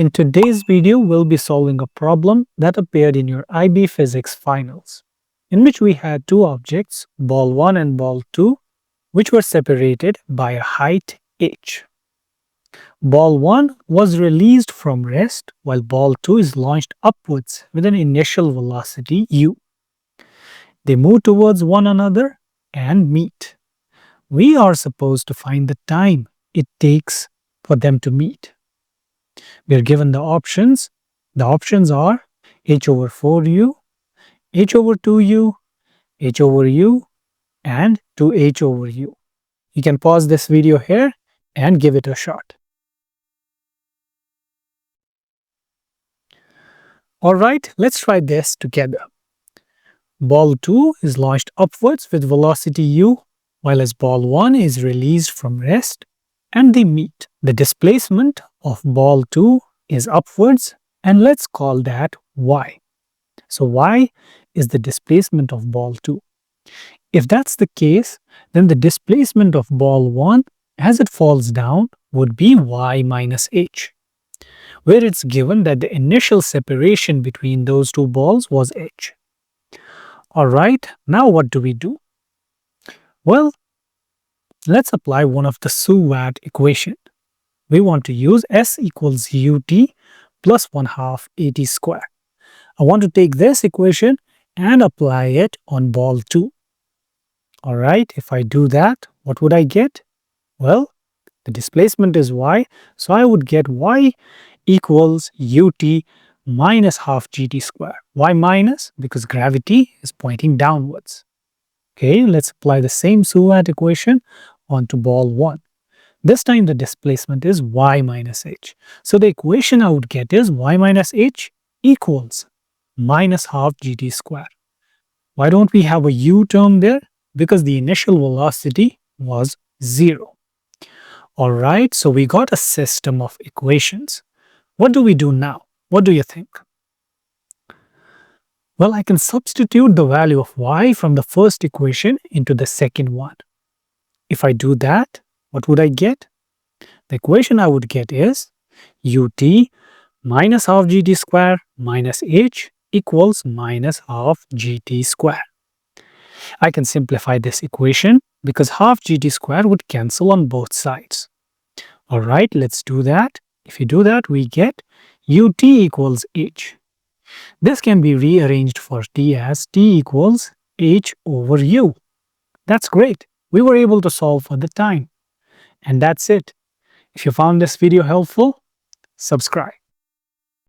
In today's video, we'll be solving a problem that appeared in your IB Physics finals, in which we had two objects, ball 1 and ball 2, which were separated by a height h. Ball 1 was released from rest while ball 2 is launched upwards with an initial velocity u. They move towards one another and meet. We are supposed to find the time it takes for them to meet. We are given the options. The options are h over 4u, h over 2u, h over u, and 2h over u. You can pause this video here and give it a shot. Alright, let's try this together. Ball 2 is launched upwards with velocity u, while as ball 1 is released from rest and they meet. The displacement of ball 2 is upwards, and let's call that y. So y is the displacement of ball 2. If that's the case, then the displacement of ball 1 as it falls down would be y minus h, where it's given that the initial separation between those two balls was h. Alright, now what do we do? Well, let's apply one of the SUVAT equation. We want to use S equals ut plus 1/2 at square. I want to take this equation and apply it on ball 2. Alright, if I do that, what would I get? Well, the displacement is y, so I would get y equals ut minus half gt square. Why minus? Because gravity is pointing downwards. Okay, let's apply the same SUVAT equation onto ball 1. This time the displacement is y minus h. So the equation I would get is y minus h equals minus half gt square. Why don't we have a u term there? Because the initial velocity was 0. Alright, so we got a system of equations. What do we do now? What do you think? Well, I can substitute the value of y from the first equation into the second one. If I do that, what would I get? The equation I would get is ut minus half gt square minus h equals minus half gt square. I can simplify this equation because half gt square would cancel on both sides. Alright, let's do that. If you do that, we get ut equals h. This can be rearranged for t as t equals h over u. That's great. We were able to solve for the time. And that's it. If you found this video helpful, subscribe.